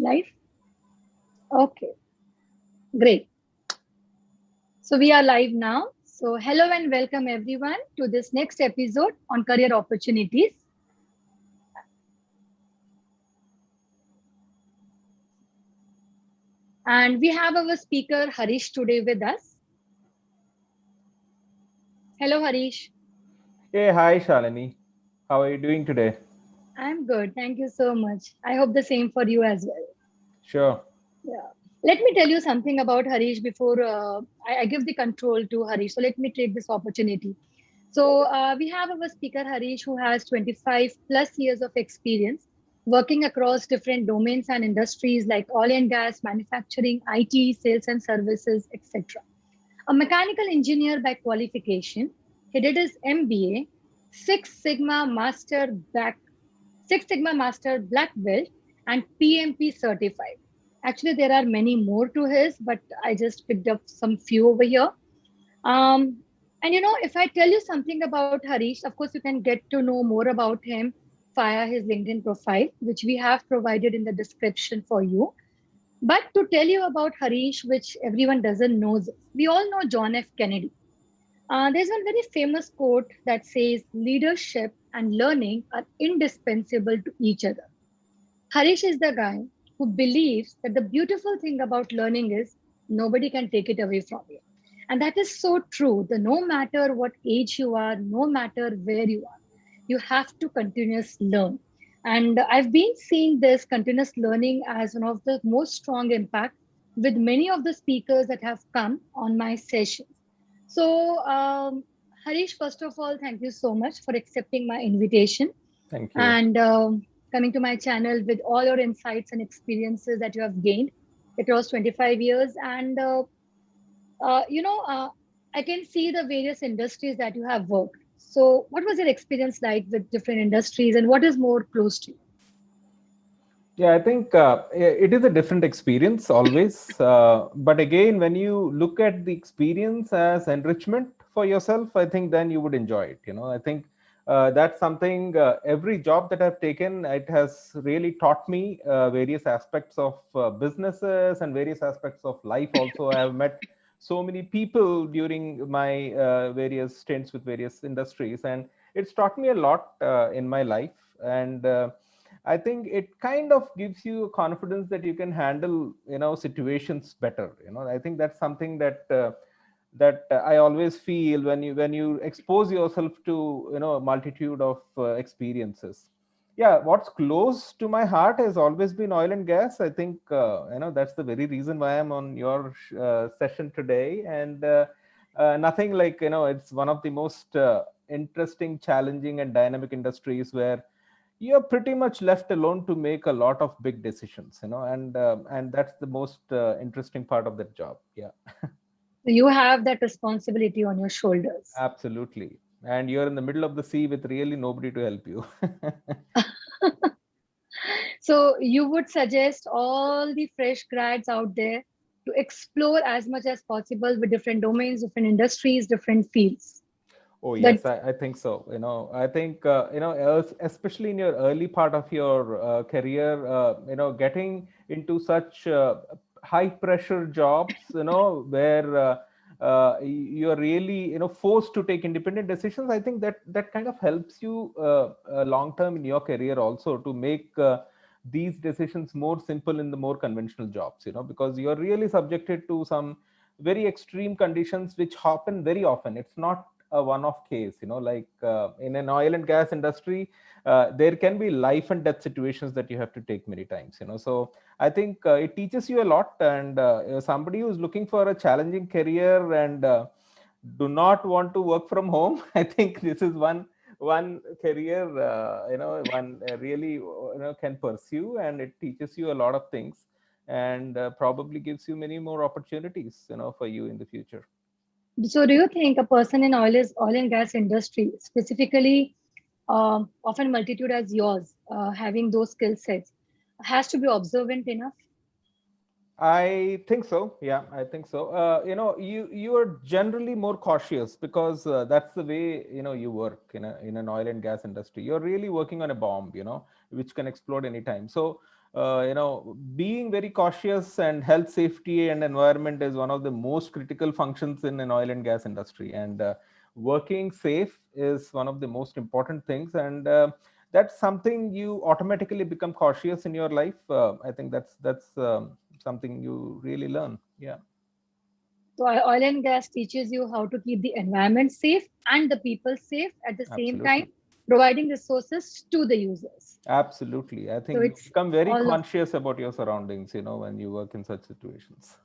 Live? Okay, great. So we are live now. So hello and welcome everyone to this next episode on career opportunities. And we have our speaker Harish today with us. Hello Harish. Hey, hi Shalini. How are you doing today? I'm good. Thank you so much. I hope the same for you as well. Sure. Yeah. Let me tell you something about Harish before I give the control to Harish. So let me take this opportunity. So we have our speaker Harish who has 25 plus years of experience working across different domains and industries like oil and gas, manufacturing, IT, sales and services, etc. A mechanical engineer by qualification, he did his MBA, Six Sigma Master Black Six Sigma Master Black Belt, and PMP certified. Actually, there are many more to his, but I just picked up some few over here. Um, and if I tell you something about Harish, of course, you can get to know more about him via his LinkedIn profile, which we have provided in the description for you. But to tell you about Harish, which everyone doesn't know, we all know John F. Kennedy. There's one very famous quote that says, leadership and learning are indispensable to each other. Harish is the guy who believes that the beautiful thing about learning is nobody can take it away from you. And that is so true. The no matter what age you are, no matter where you are, you have to continuously learn. And I've been seeing this continuous learning as one of the most strong impact with many of the speakers that have come on my sessions. So, Harish, first of all, thank you so much for accepting my invitation Thank you. and coming to my channel with all your insights and experiences that you have gained across 25 years. And, uh, you know, uh, I can see the various industries that you have worked. So, what was your experience like with different industries and what is more close to you? Yeah, I think it is a different experience always. But again, when you look at the experience as enrichment for yourself, I think then you would enjoy it. I think that's something every job that I've taken, it has really taught me various aspects of businesses and various aspects of life also. I have met so many people during my various stints with various industries, and it's taught me a lot in my life. And I think it kind of gives you confidence that you can handle, situations better. I think that's something that I always feel when you expose yourself to, a multitude of experiences. Yeah, what's close to my heart has always been oil and gas. I think, that's the very reason why I'm on your session today. And nothing like, it's one of the most interesting, challenging, and dynamic industries where you're pretty much left alone to make a lot of big decisions, and that's the most interesting part of that job. Yeah. So you have that responsibility on your shoulders. Absolutely. And you're in the middle of the sea with really nobody to help you. So you would suggest all the fresh grads out there to explore as much as possible with different domains, different industries, different fields. Oh That yes, I think so. I think especially in your early part of your career, getting into such high pressure jobs, where you're really forced to take independent decisions. I think that kind of helps you long term in your career also to make these decisions more simple in the more conventional jobs. Because you're really subjected to some very extreme conditions which happen very often. It's not a one-off case, like in an oil and gas industry, there can be life and death situations that you have to take many times. So I think it teaches you a lot. And somebody who's looking for a challenging career and do not want to work from home, I think this is one career one really can pursue, and it teaches you a lot of things, and probably gives you many more opportunities for you in the future. so, do you think a person in oil and gas industry, specifically, often multitude as yours, having those skill sets, has to be observant enough? I think so. Yeah, I think so. You are generally more cautious because that's the way you work in an oil and gas industry. You're really working on a bomb, which can explode anytime. So being very cautious, and health, safety, and environment is one of the most critical functions in an oil and gas industry. And working safe is one of the most important things. And that's something you automatically become cautious in your life. I think that's something you really learn. Yeah, So oil and gas teaches you how to keep the environment safe and the people safe at the same time, absolutely. providing resources to the users. Absolutely. I So think you it's become very all of, conscious about your surroundings, when you work in such situations.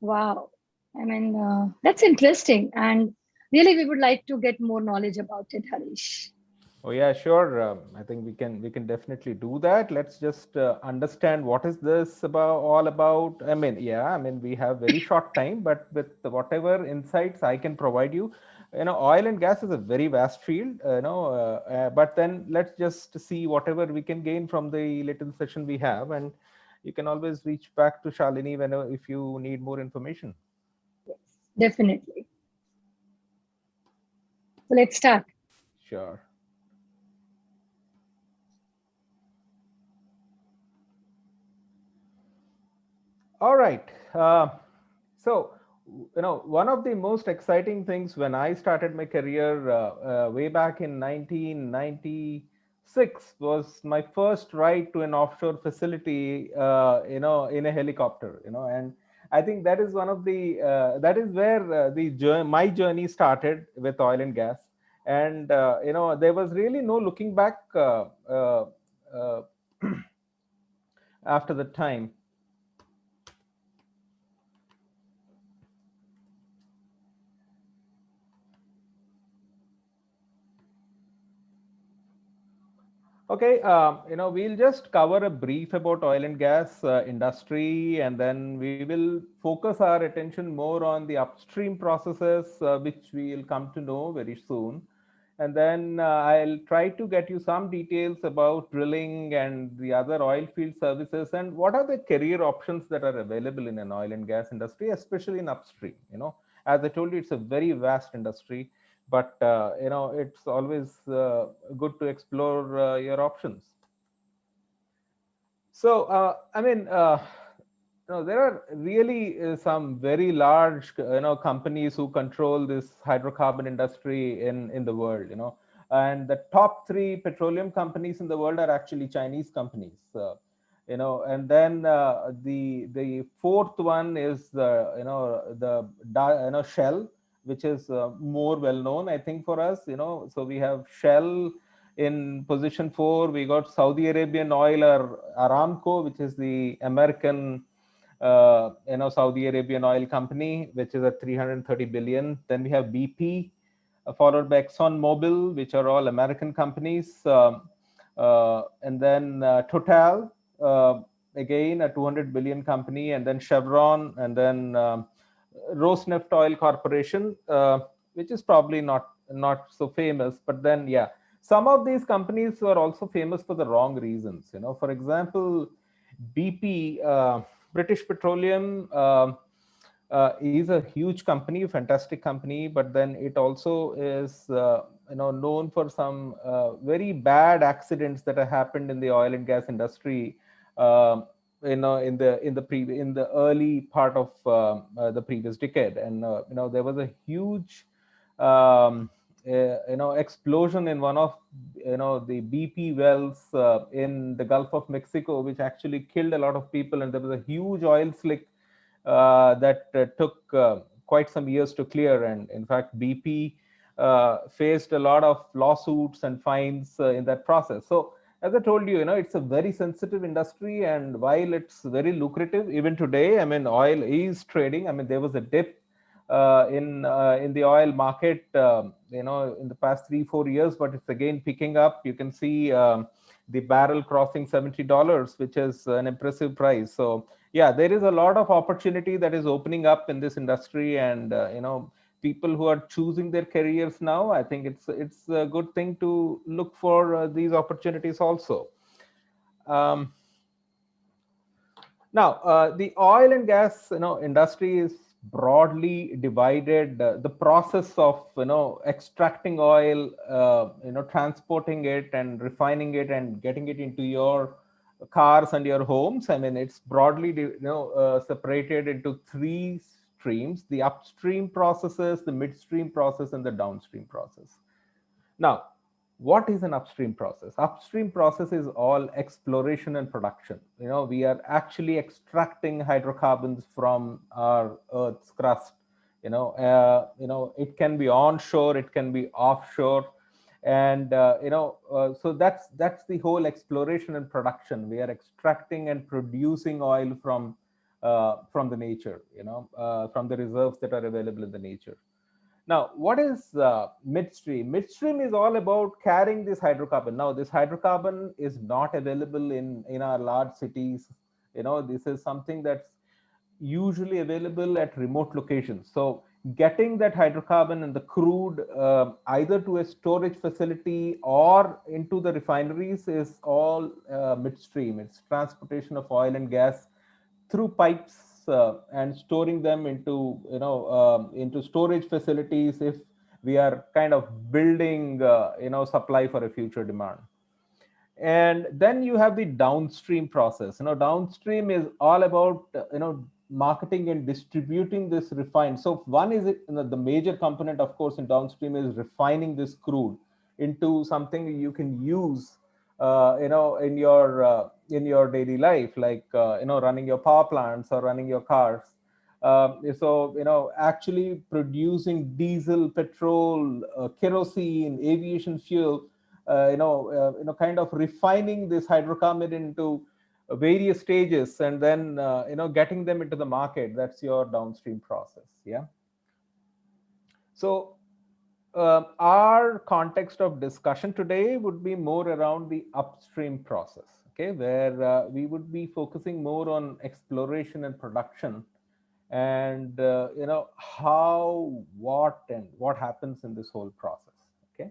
wow. I mean, that's interesting. And really, we would like to get more knowledge about it, Harish. Oh yeah, sure. I think we can definitely do that. Let's just understand what is this about all about. I mean, yeah, I mean we have very short time, but with whatever insights I can provide you, oil and gas is a very vast field. But then let's just see whatever we can gain from the little session we have, and you can always reach back to Shalini whenever if you need more information. Yes, definitely. So let's start. Sure. All right. So, one of the most exciting things when I started my career way back in 1996 was my first ride to an offshore facility, in a helicopter, and I think that is one of the that is where my journey started with oil and gas. And there was really no looking back uh, after the time. Okay, we'll just cover a brief about oil and gas industry, and then we will focus our attention more on the upstream processes, which we'll come to know very soon. And then I'll try to get you some details about drilling and the other oil field services, and what are the career options that are available in an oil and gas industry, especially in upstream. As I told you, it's a very vast industry, but it's always good to explore your options. So I mean, there are really some very large companies who control this hydrocarbon industry in the world. And the top three petroleum companies in the world are actually Chinese companies. And then the fourth one is Shell, which is more well known, I think, for us. So we have Shell in position 4. We got Saudi Arabian Oil, or Aramco, which is the American Saudi Arabian Oil Company, which is at 330 billion. Then we have BP, followed by Exxon Mobil, which are all American companies. And then Total, again a 200 billion company, and then Chevron, and then Rosneft Oil Corporation, which is probably not so famous. But then, yeah, some of these companies were also famous for the wrong reasons. For example, BP, British Petroleum, is a huge company, a fantastic company, but then it also is known for some very bad accidents that have happened in the oil and gas industry. In the early part of the previous decade, and there was a huge explosion in one of the BP wells in the Gulf of Mexico, which actually killed a lot of people, and there was a huge oil slick that took quite some years to clear. And in fact, BP faced a lot of lawsuits and fines in that process. So as I told you, it's a very sensitive industry, and while it's very lucrative, even today, I mean, oil is trading. I mean, there was a dip in the oil market, in the past 3-4 years, but it's again picking up. You can see the barrel crossing $70, which is an impressive price. So yeah, there is a lot of opportunity that is opening up in this industry, and people who are choosing their careers now, I think it's a good thing to look for these opportunities also. Um, Now, the oil and gas, industry is broadly divided. The process of, extracting oil, transporting it and refining it and getting it into your cars and your homes. I mean, it's broadly separated into three streams: the upstream processes, the midstream process, and the downstream process. Now, what is an upstream process? Upstream process is all exploration and production. We are actually extracting hydrocarbons from our Earth's crust. It can be onshore, it can be offshore, and so that's the whole exploration and production. We are extracting and producing oil from the nature, from the reserves that are available in the nature. Now, what is midstream? Midstream is all about carrying this hydrocarbon. Now, this hydrocarbon is not available in our large cities. This is something that's usually available at remote locations. So, getting that hydrocarbon and the crude either to a storage facility or into the refineries is all midstream. It's transportation of oil and gas through pipes and storing them into storage facilities if we are kind of building supply for a future demand. And then you have the downstream process. Downstream is all about marketing and distributing this refined. So one is the major component, of course, in downstream is refining this crude into something you can use in your daily life, like running your power plants or running your cars. So actually producing diesel, petrol, kerosene, aviation fuel, kind of refining this hydrocarbon into various stages, and then getting them into the market. That's your downstream process. Yeah. So our context of discussion today would be more around the upstream process, okay, where we would be focusing more on exploration and production, and how, what happens in this whole process. Okay.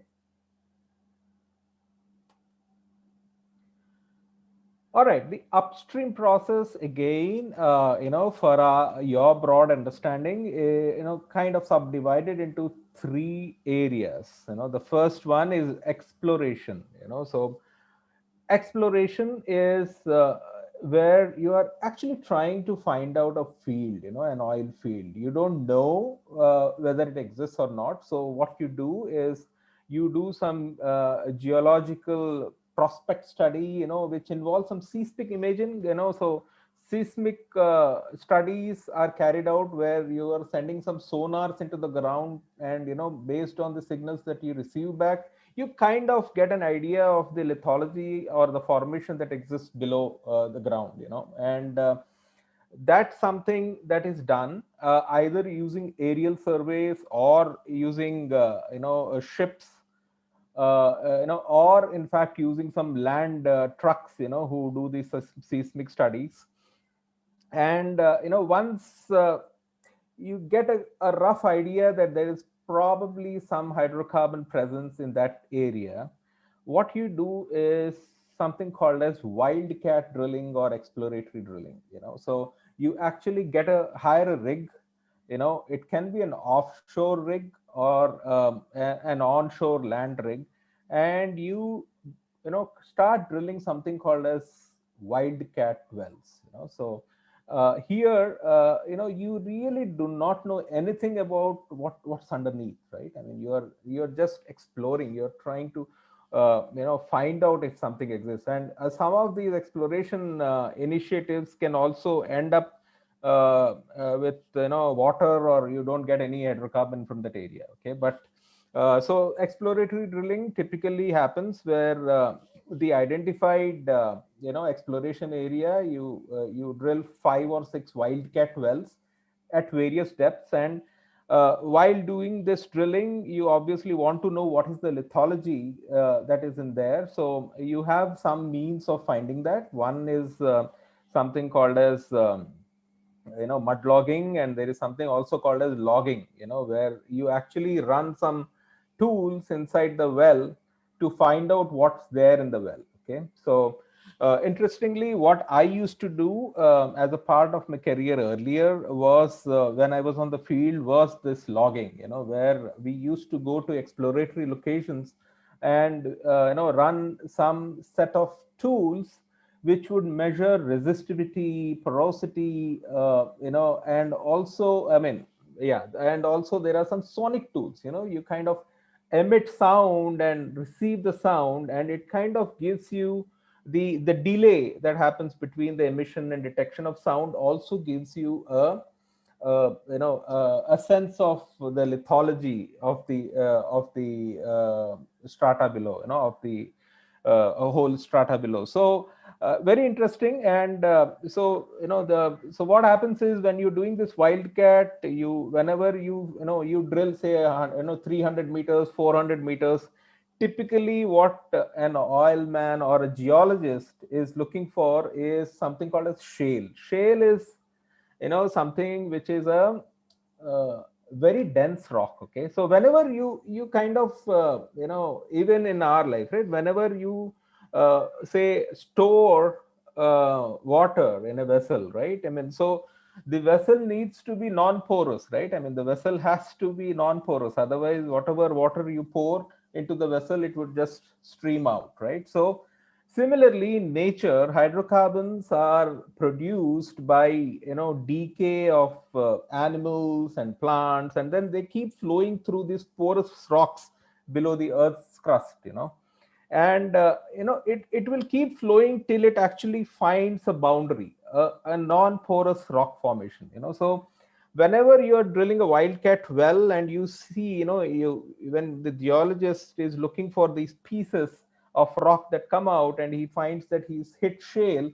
All right, the upstream process again, for your broad understanding, kind of subdivided into three areas. The first one is exploration. So exploration is where you are actually trying to find out a field, an oil field. You don't know whether it exists or not. So what you do is you do some geological prospect study, which involves some seismic imaging. So seismic studies are carried out where you are sending some sonars into the ground, and based on the signals that you receive back, you kind of get an idea of the lithology or the formation that exists below the ground, and that's something that is done either using aerial surveys or using ships, or in fact using some land trucks, who do these seismic studies. And once you get a rough idea that there is probably some hydrocarbon presence in that area, what you do is something called as wildcat drilling or exploratory drilling. So you actually hire a rig. It can be an offshore rig or an onshore land rig, and you start drilling something called as wildcat wells. So here, you really do not know anything about what's underneath, right? I mean, you're just exploring. You're trying to find out if something exists, and some of these exploration initiatives can also end up with water, or you don't get any hydrocarbon from that area. Okay, but so exploratory drilling typically happens where the identified exploration area, you drill 5 or 6 wildcat wells at various depths, and while doing this drilling, you obviously want to know what is the lithology that is in there. So you have some means of finding that. One is something called as mud logging, and there is something also called as logging, where you actually run some tools inside the well to find out what's there in the well. Okay, so interestingly, what I used to do as a part of my career earlier was when I was on the field was this logging, where we used to go to exploratory locations and run some set of tools which would measure resistivity, porosity, and also, and also there are some sonic tools. You kind of emit sound and receive the sound, and it kind of gives you the delay that happens between the emission and detection of sound also gives you a sense of the lithology of the strata below, of the a whole strata below. So very interesting. And so what happens is, when you're doing this wildcat, whenever you drill, say 300 meters, 400 meters, typically what an oil man or a geologist is looking for is something called as shale. Shale is something which is a very dense rock. Okay, so whenever you kind of even in our life, right, whenever you say store water in a vessel, right, I mean, so the vessel needs to be non-porous, right? I mean, the vessel has to be non-porous, otherwise whatever water you pour into the vessel, it would just stream out, right? So similarly, in nature, hydrocarbons are produced by decay of animals and plants, and then they keep flowing through these porous rocks below the Earth's crust. And it will keep flowing till it actually finds a boundary, a non-porous rock formation. So whenever you are drilling a wildcat well, and you see, when the geologist is looking for these pieces of rock that come out, and he finds that he's hit shale,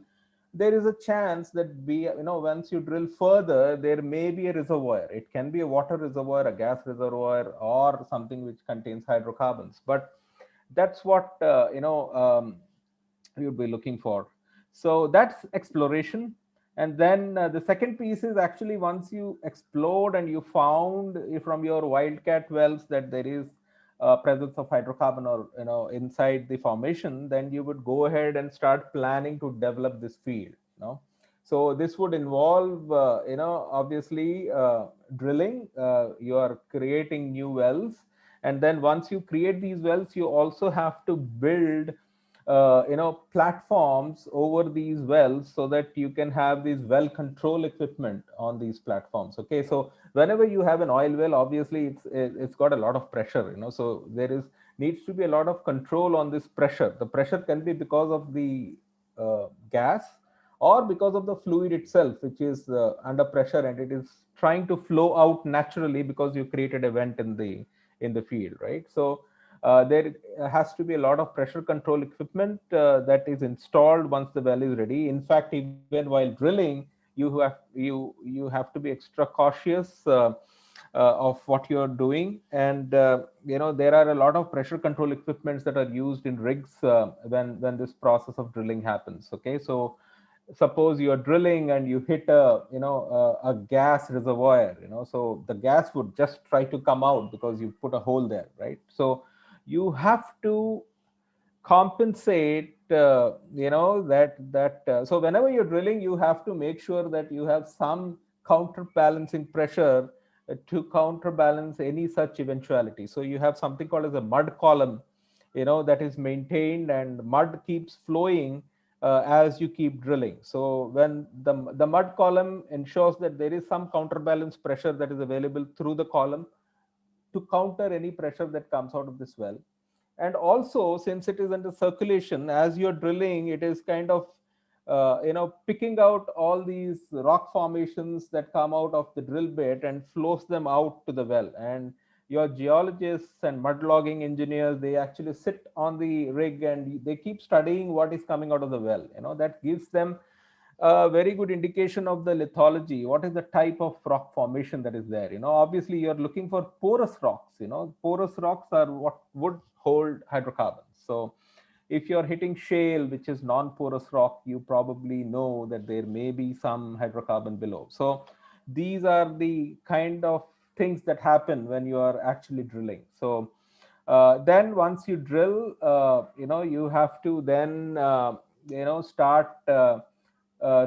there is a chance that once you drill further, there may be a reservoir. It can be a water reservoir, a gas reservoir, or something which contains hydrocarbons. But that's what you'd be looking for. So that's exploration. And then the second piece is, actually, once you explored and you found from your wildcat wells that there is presence of hydrocarbon, or inside the formation, then you would go ahead and start planning to develop this field. So this would involve obviously drilling. You are creating new wells, and then once you create these wells, you also have to build platforms over these wells, so that you can have these well control equipment on these platforms. Okay, so whenever you have an oil well, obviously it's got a lot of pressure. So there is needs to be a lot of control on this pressure. The pressure can be because of the gas, or because of the fluid itself, which is under pressure, and it is trying to flow out naturally because you created a vent in the field, right? So there has to be a lot of pressure control equipment that is installed once the well is ready. In fact, even while drilling, you have to be extra cautious of what you're doing. And there are a lot of pressure control equipments that are used in rigs when this process of drilling happens. Okay, so suppose you are drilling and you hit a gas reservoir, so the gas would just try to come out because you put a hole there, right? So you have to compensate so whenever you're drilling, you have to make sure that you have some counterbalancing pressure to counterbalance any such eventuality. So you have something called as a mud column, that is maintained, and mud keeps flowing as you keep drilling. So when the mud column ensures that there is some counterbalance pressure that is available through the column to counter any pressure that comes out of this well. And also, since it is under circulation, as you're drilling, it is kind of picking out all these rock formations that come out of the drill bit and flows them out to the well. And your geologists and mud logging engineers, they actually sit on the rig and they keep studying what is coming out of the well. That gives them a very good indication of the lithology. What is the type of rock formation that is there? Obviously you're looking for porous rocks. Porous rocks are what would hold hydrocarbons. So if you're hitting shale, which is non-porous rock, you probably know that there may be some hydrocarbon below. So these are the kind of things that happen when you are actually drilling. So then once you drill, you have to then start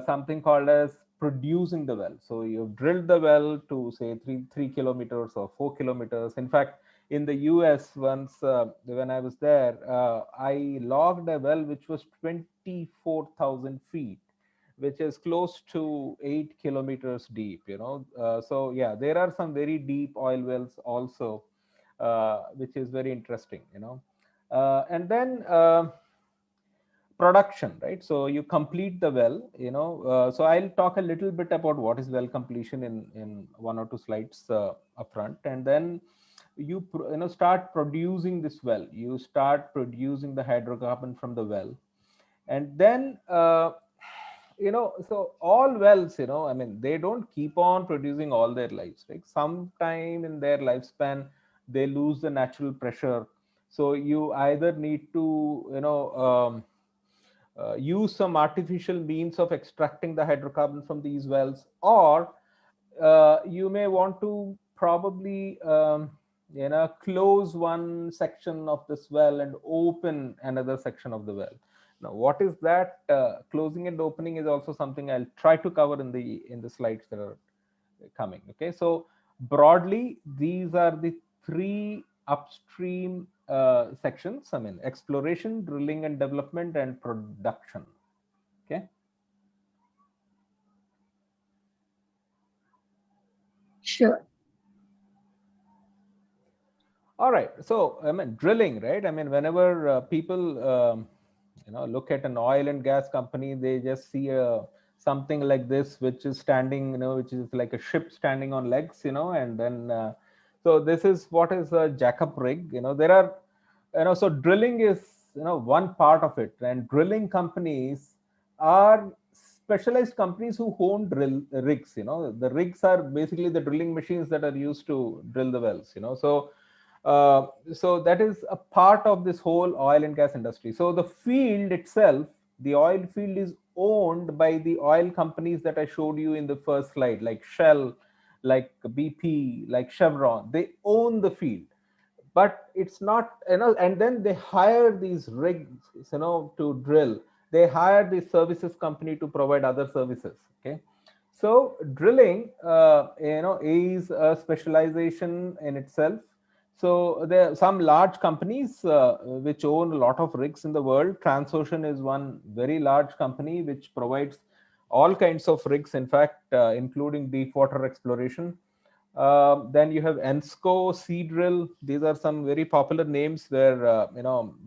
something called as producing the well. So you've drilled the well to say 3 kilometers or 4 kilometers. In fact, in the US once, when I was there, I logged a well which was 24,000 feet, which is close to 8 kilometers deep. So yeah, there are some very deep oil wells also, which is very interesting. And then production, right? So you complete the well. So I'll talk a little bit about what is well completion in one or two slides up front, and then start producing this well. You start producing the hydrocarbon from the well, and then so all wells, I mean, they don't keep on producing all their lives. Like sometime in their lifespan they lose the natural pressure. So you either need to use some artificial means of extracting the hydrocarbon from these wells, or you may want to probably close one section of this well and open another section of the well. Now what is that closing and opening is also something I'll try to cover in the slides that are coming. Okay, so broadly these are the three upstream sections. I mean, exploration, drilling and development, and production. Okay. Sure. All right. So, I mean, drilling, right? I mean, whenever people, look at an oil and gas company, they just see something like this, which is standing, which is like a ship standing on legs, and then, so this is what is a jackup rig. There are, so drilling is, one part of it, and drilling companies are specialized companies who own drill rigs. The rigs are basically the drilling machines that are used to drill the wells. So that is a part of this whole oil and gas industry. So the field itself, the oil field, is owned by the oil companies that I showed you in the first slide, like Shell, like BP, like Chevron. They own the field, but it's not, and then they hire these rigs, to drill. They hire the services company to provide other services. Okay, so drilling is a specialization in itself. So there are some large companies which own a lot of rigs in the world. Transocean is one very large company which provides all kinds of rigs, in fact, including deep water exploration. Then you have Ensco, Seadrill. These are some very popular names where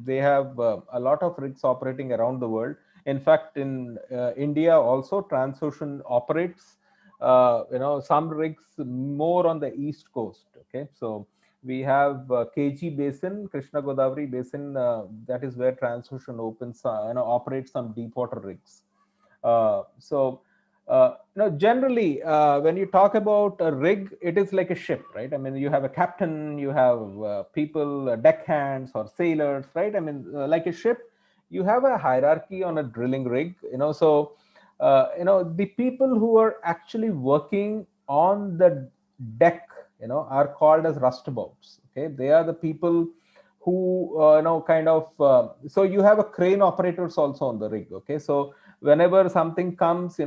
they have a lot of rigs operating around the world. In fact, in India also, Transocean operates some rigs more on the east coast. Okay, so we have KG Basin, Krishna Godavari Basin. That is where Transocean operates some deep water rigs. Generally, when you talk about a rig, it is like a ship, right? I mean, you have a captain, you have people, deckhands or sailors, right? I mean, like a ship, you have a hierarchy on a drilling rig. So the people who are actually working on the deck, are called as rustabouts. Okay, they are the people who kind of so you have a crane operators also on the rig. Okay, so whenever something comes, you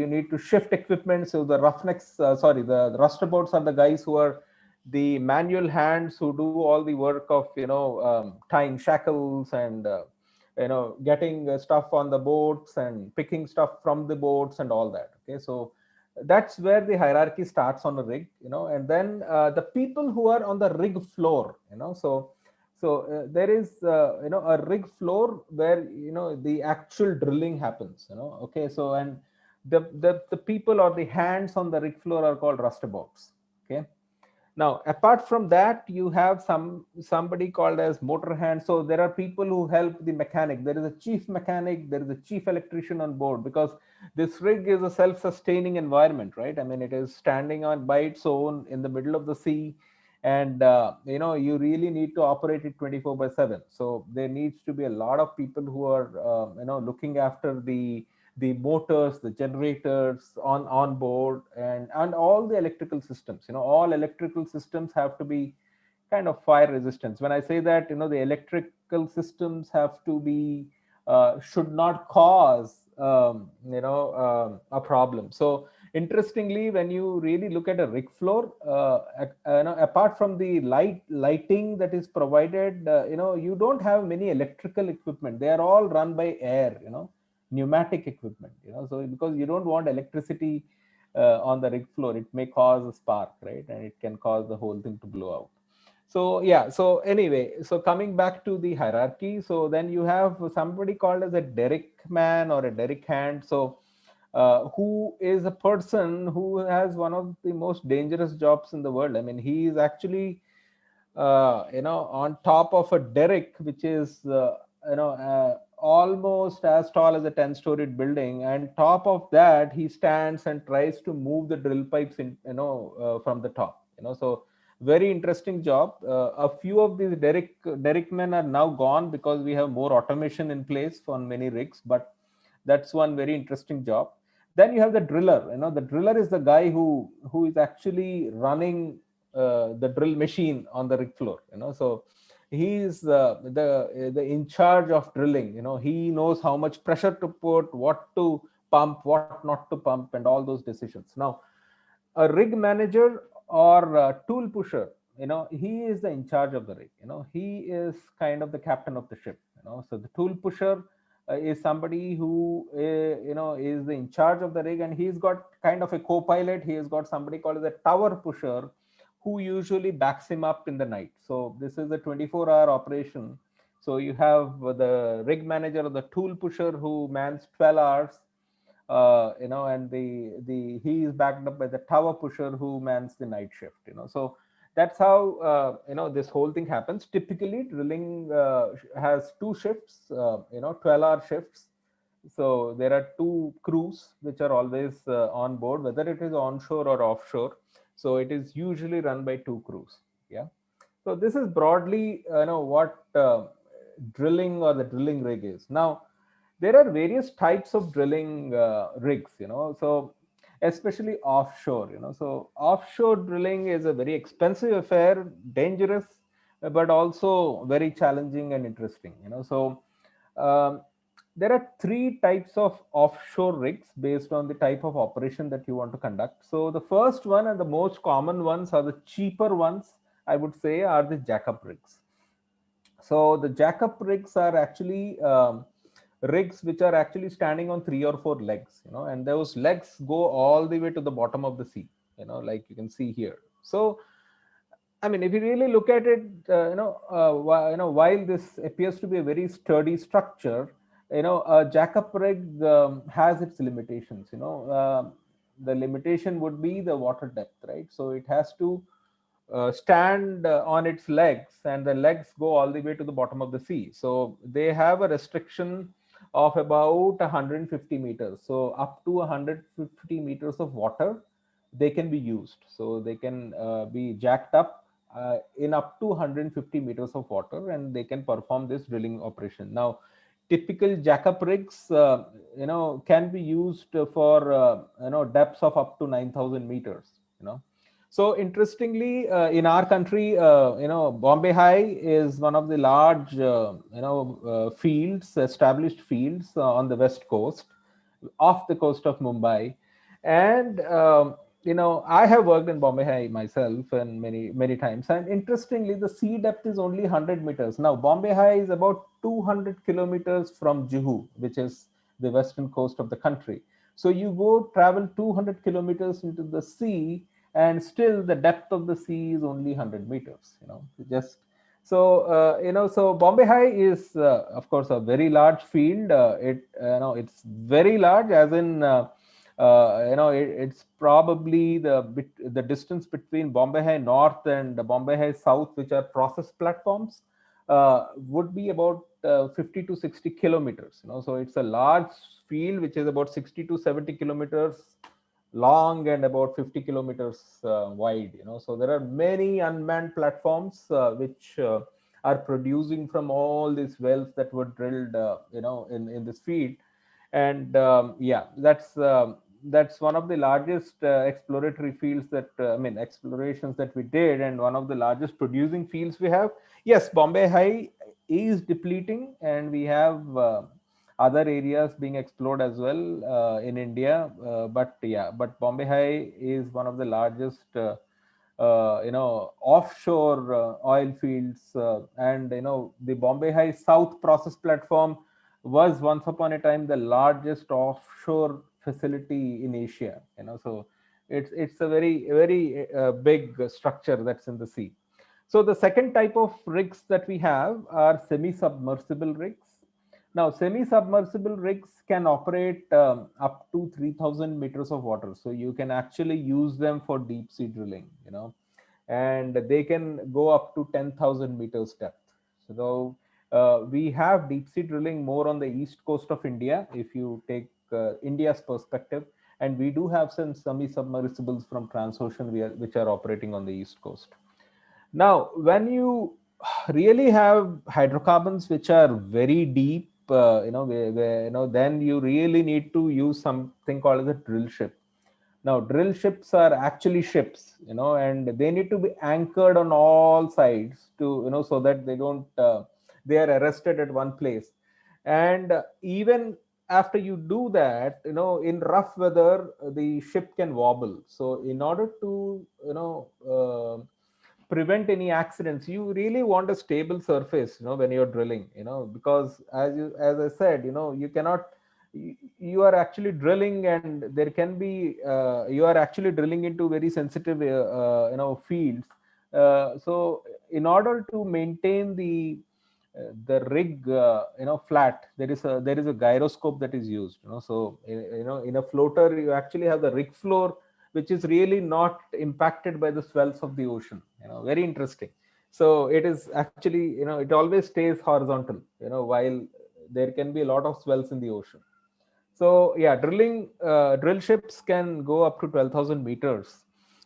need to shift equipment. So the roughnecks, the rustabouts are the guys who are the manual hands who do all the work of tying shackles and getting stuff on the boats and picking stuff from the boats and all that. Okay, so that's where the hierarchy starts on a rig. And then the people who are on the rig floor, so there is a rig floor where the actual drilling happens. Okay, so and the people or the hands on the rig floor are called rustabouts. Okay, now apart from that, you have somebody called as motor hand. So there are people who help the mechanic. There is a chief mechanic, there is a chief electrician on board, because this rig is a self-sustaining environment, right? I mean, it is standing on by its own in the middle of the sea, and you really need to operate it 24/7. So there needs to be a lot of people who are looking after the motors, the generators on board, and all the electrical systems. All electrical systems have to be kind of fire resistance. When I say that, the electrical systems have to be should not cause a problem. So interestingly, when you really look at a rig floor, apart from the lighting that is provided, you don't have many electrical equipment. They are all run by air, pneumatic equipment, so because you don't want electricity on the rig floor, it may cause a spark, right? And it can cause the whole thing to blow out. So yeah, so anyway, so coming back to the hierarchy, so then you have somebody called as a derrick man or a derrick hand. So who is a person who has one of the most dangerous jobs in the world. I mean, he is actually on top of a derrick, which is almost as tall as a 10-storied building, and top of that he stands and tries to move the drill pipes in, from the top. So very interesting job. A few of these derrick men are now gone because we have more automation in place on many rigs, but that's one very interesting job. Then you have the driller. The driller is the guy who is actually running the drill machine on the rig floor. So he is the in charge of drilling. He knows how much pressure to put, what to pump, what not to pump, and all those decisions. Now, a rig manager or a tool pusher, he is the in charge of the rig. He is kind of the captain of the ship. So the tool pusher is somebody who is the in charge of the rig, and he's got kind of a co-pilot. He has got somebody called as a tower pusher who usually backs him up in the night. So this is a 24-hour operation. So you have the rig manager or the tool pusher who mans 12 hours, and the he is backed up by the tower pusher who mans the night shift. So that's how this whole thing happens. Typically, drilling has two shifts, 12-hour shifts. So there are two crews which are always on board, whether it is onshore or offshore. So it is usually run by two crews. Yeah. So this is broadly what drilling or the drilling rig is. Now there are various types of drilling rigs. So especially offshore. So offshore drilling is a very expensive affair, dangerous, but also very challenging and interesting. So um, there are three types of offshore rigs based on the type of operation that you want to conduct. So the first one and the most common ones are the cheaper ones, I would say, are the jackup rigs. So the jackup rigs are actually rigs which are actually standing on 3 or 4 legs, and those legs go all the way to the bottom of the sea, like you can see here. So I mean, if you really look at it, while this appears to be a very sturdy structure, a jackup rig has its limitations. The limitation would be the water depth, right? So it has to stand on its legs, and the legs go all the way to the bottom of the sea. So they have a restriction of about 150 meters. So up to 150 meters of water they can be used. So they can be jacked up in up to 150 meters of water, and they can perform this drilling operation. Now, typical jackup rigs, can be used for depths of up to 9,000 meters. So interestingly, in our country, Bombay High is one of the large, fields, established fields on the west coast, off the coast of Mumbai, and I have worked in Bombay High myself, and many times. And interestingly, the sea depth is only 100 meters. Now, Bombay High is about 200 kilometers from Juhu, which is the western coast of the country. So you go travel 200 kilometers into the sea, and still the depth of the sea is only 100 meters. Just so so Bombay High is of course a very large field. It's very large, as in it's probably the distance between Bombay High North and Bombay High South, which are process platforms, would be about 50 to 60 kilometers. So it's a large field which is about 60 to 70 kilometers long and about 50 kilometers wide. So there are many unmanned platforms which are producing from all these wells that were drilled in this field. And yeah, that's one of the largest exploratory fields that explorations that we did, and one of the largest producing fields we have. Yes, Bombay High is depleting, and we have other areas being explored as well in India. But yeah, but Bombay High is one of the largest, offshore oil fields, and the Bombay High South process platform was once upon a time the largest offshore facility in Asia. So it's a very big structure that's in the sea. So the second type of rigs that we have are semi-submersible rigs. Now, semi-submersible rigs can operate up to 3,000 meters of water. So you can actually use them for deep sea drilling, and they can go up to 10,000 meters depth. So we have deep sea drilling more on the east coast of India, if you take India's perspective. And we do have some semi-submersibles from Transocean which are operating on the east coast. Now, when you really have hydrocarbons which are very deep, then you really need to use something called as a drill ship. Now, drill ships are actually ships, and they need to be anchored on all sides to, so that they are arrested at one place. And even after you do that, in rough weather, the ship can wobble. So, in order to, prevent any accidents, you really want a stable surface, when you're drilling, because as I said, you cannot, you are actually drilling, and there can be you are actually drilling into very sensitive fields. So in order to maintain the rig flat, there is a gyroscope that is used, so in a floater you actually have the rig floor, which is really not impacted by the swells of the ocean. Very interesting. So it is actually, it always stays horizontal, while there can be a lot of swells in the ocean. So yeah, drill ships can go up to 12,000 meters.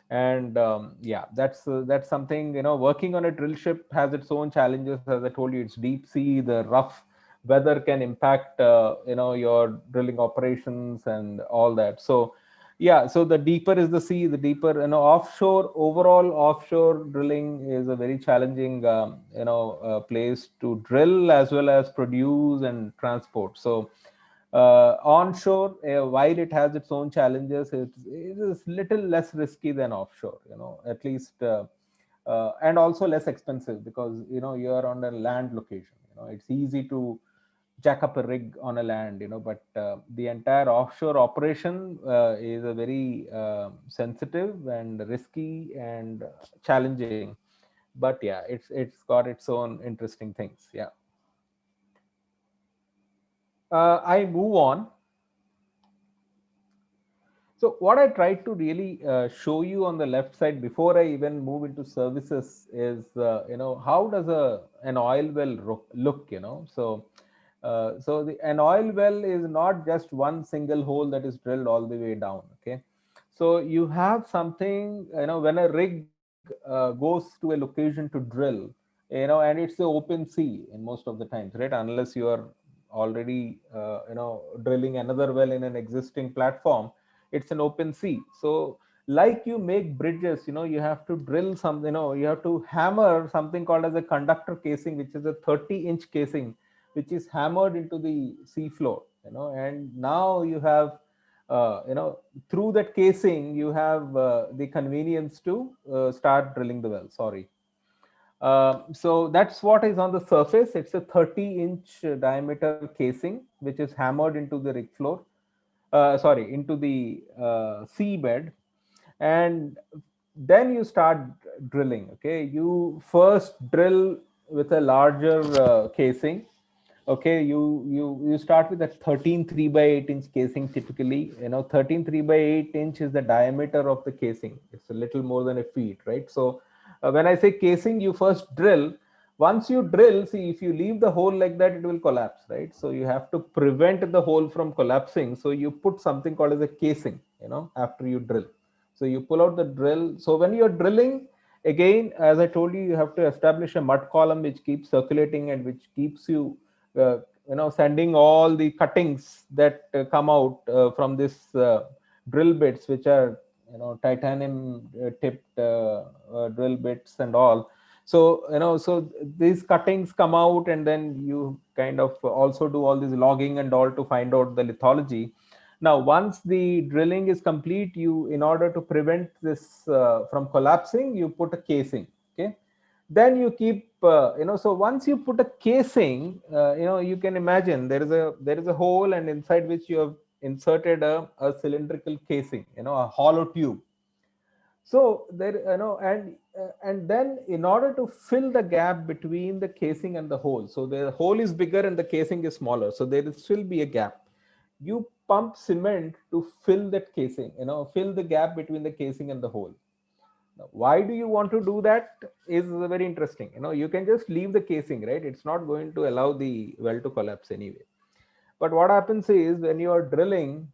And yeah, that's something, working on a drill ship has its own challenges. As I told you, it's deep sea, the rough weather can impact your drilling operations and all that. So yeah, so the deeper is the sea, the deeper, offshore drilling is a very challenging place to drill as well as produce and transport. So onshore, while it has its own challenges, it is little less risky than offshore, at least, and also less expensive, because you are on a land location. It's easy to jack up a rig on a land, but the entire offshore operation is a very sensitive and risky and challenging. But yeah, it's got its own interesting things. Yeah. I move on. So what I tried to really show you on the left side before I even move into services is, how does an oil well look, so an oil well is not just one single hole that is drilled all the way down. Okay. So you have something, when a rig goes to a location to drill, and it's the open sea in most of the times, right? Unless you are already, drilling another well in an existing platform, it's an open sea. So like you make bridges, you have to drill some, you have to hammer something called as a conductor casing, which is a 30-inch casing, which is hammered into the sea floor, and now you have, through that casing you have the convenience to start drilling the well. Sorry. So that's what is on the surface. It's a 30-inch diameter casing, which is hammered into the rig floor, into the seabed. And then you start drilling. Okay, you first drill with a larger casing. Okay, you start with a 13 3/8 inch casing. Typically, 13 3/8 inch is the diameter of the casing. It's a little more than a feet, right? So when I say casing, you first drill. Once you drill, see, if you leave the hole like that, it will collapse, right? So you have to prevent the hole from collapsing. So you put something called as a casing, after you drill. So you pull out the drill. So when you're drilling, again, as I told you, you have to establish a mud column which keeps circulating and which keeps you, sending all the cuttings that come out from this drill bits, which are, titanium tipped drill bits and all. So so these cuttings come out, and then you kind of also do all this logging and all to find out the lithology. Now, once the drilling is complete, you, in order to prevent this from collapsing, you put a casing. Okay, then you keep so once you put a casing, you can imagine there is a hole, and inside which you have inserted a cylindrical casing, a hollow tube. So there, and then in order to fill the gap between the casing and the hole, so the hole is bigger and the casing is smaller, so there will still be a gap. You pump cement to fill that casing, fill the gap between the casing and the hole. Now, why do you want to do that is very interesting. You can just leave the casing, right? It's not going to allow the well to collapse anyway. But what happens is, when you are drilling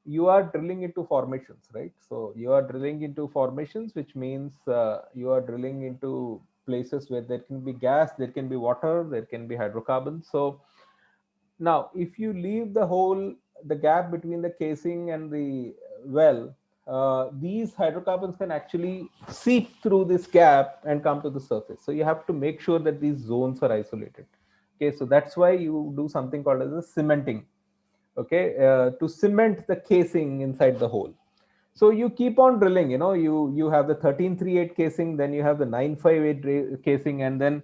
into formations, right? So you are drilling into formations, which means you are drilling into places where there can be gas, there can be water, there can be hydrocarbons. So now, if you leave the gap between the casing and the well, these hydrocarbons can actually seep through this gap and come to the surface. So you have to make sure that these zones are isolated. Okay, so that's why you do something called as a cementing. Okay, to cement the casing inside the hole. So you keep on drilling. You have the 1338 casing, then you have the 958 casing, and then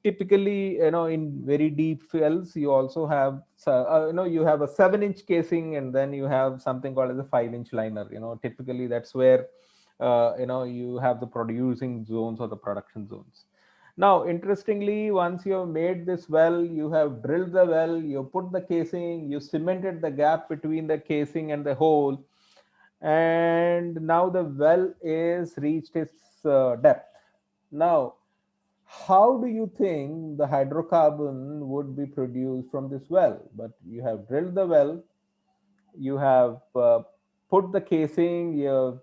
typically, in very deep wells, you also have you have a 7-inch casing, and then you have something called as a 5-inch liner. Typically that's where you have the producing zones or the production zones. Now, interestingly, once you have made this well, you have drilled the well, you put the casing, you cemented the gap between the casing and the hole, and now the well is reached its depth. Now, how do you think the hydrocarbon would be produced from this well? But you have drilled the well, you have put the casing, you have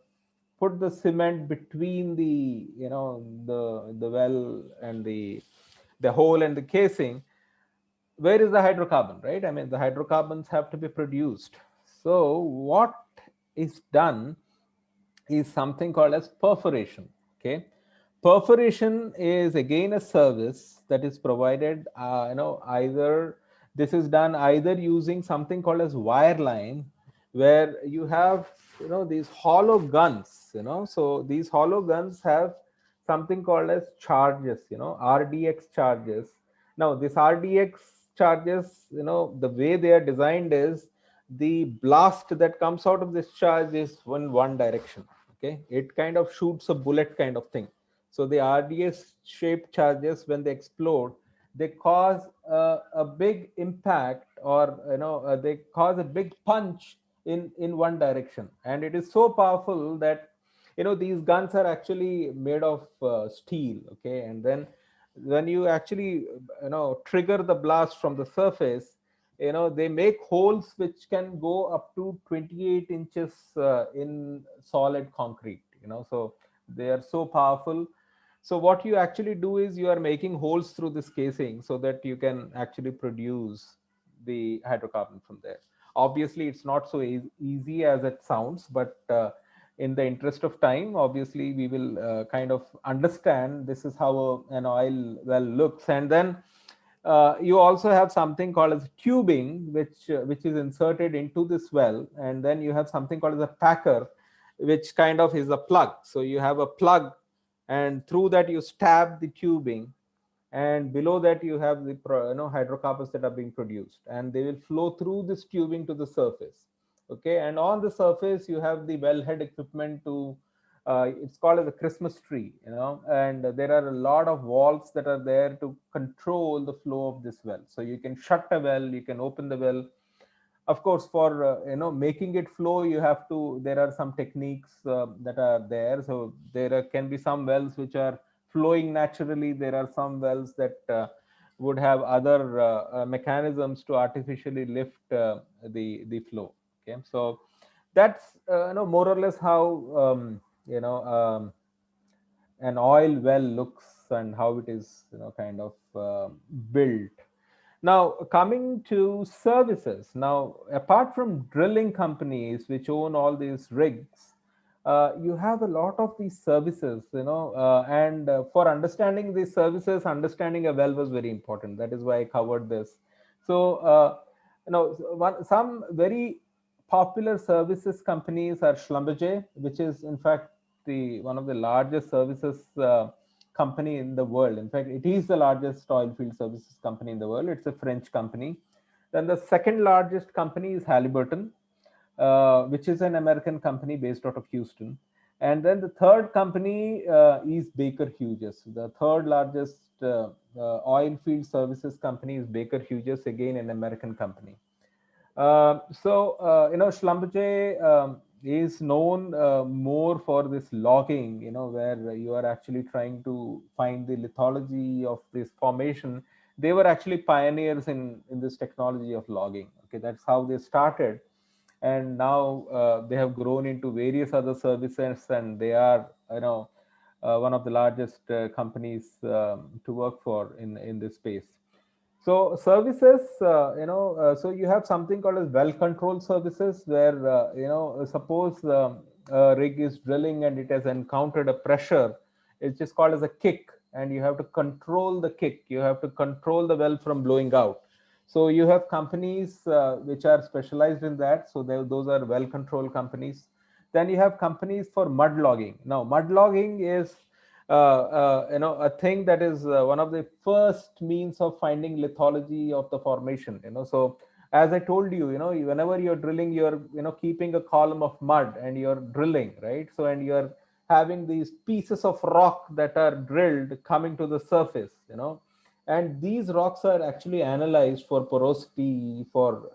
put the cement between the well and the hole and the casing. Where is the hydrocarbon, right? I mean, the hydrocarbons have to be produced. So what is done is something called as perforation. Okay, perforation is again a service that is provided. Either this is done either using something called as wireline, where you have these hollow guns. So these hollow guns have something called as charges. RDX charges. Now this RDX charges, the way they are designed is, the blast that comes out of this charge is one direction. Okay, it kind of shoots a bullet kind of thing. So the RDS shaped charges, when they explode, they cause a big impact, or they cause a big punch in one direction, and it is so powerful that these guns are actually made of steel. Okay, and then when you actually trigger the blast from the surface, they make holes which can go up to 28 inches in solid concrete. So they are so powerful. So what you actually do is, you are making holes through this casing so that you can actually produce the hydrocarbon from there. Obviously it's not so easy as it sounds, but in the interest of time, obviously we will kind of understand this is how an oil well looks. And then you also have something called as tubing, which is inserted into this well, and then you have something called as a packer, which kind of is a plug. So you have a plug, and through that you stab the tubing, and below that you have the hydrocarbons that are being produced, and they will flow through this tubing to the surface. Okay, and on the surface you have the wellhead equipment to it's called as a Christmas tree, and there are a lot of valves that are there to control the flow of this well. So you can shut a well, you can open the well. Of course, for making it flow, there are some techniques that are there. So can be some wells which are flowing naturally. There are some wells that would have other mechanisms to artificially lift the flow. Okay, so that's more or less how you know an oil well looks, and how it is kind of built. Now, coming to services. Now, apart from drilling companies which own all these rigs, you have a lot of these services, and for understanding these services, understanding a well was very important. That is why I covered this. So, some very popular services companies are Schlumberger, which is in fact the one of the largest services company in the world. In fact, it is the largest oil field services company in the world. It's a French company. Then the second largest company is Halliburton, which is an American company based out of Houston. And then the third company is Baker Hughes. The third largest oil field services company is Baker Hughes, again an American company. Schlumberger is known more for this logging, where you are actually trying to find the lithology of this formation. They were actually pioneers in this technology of logging. Okay, that's how they started, and now they have grown into various other services, and they are, one of the largest companies to work for in this space. So services, so you have something called as well control services, where suppose a rig is drilling and it has encountered a pressure. It's just called as a kick, and you have to control the kick. You have to control the well from blowing out. So you have companies which are specialized in that. So those are well control companies. Then you have companies for mud logging. Now mud logging is a thing that is one of the first means of finding lithology of the formation. So as I told you, whenever you're drilling, you're keeping a column of mud and you're drilling, right? So and you're having these pieces of rock that are drilled coming to the surface, and these rocks are actually analyzed for porosity, for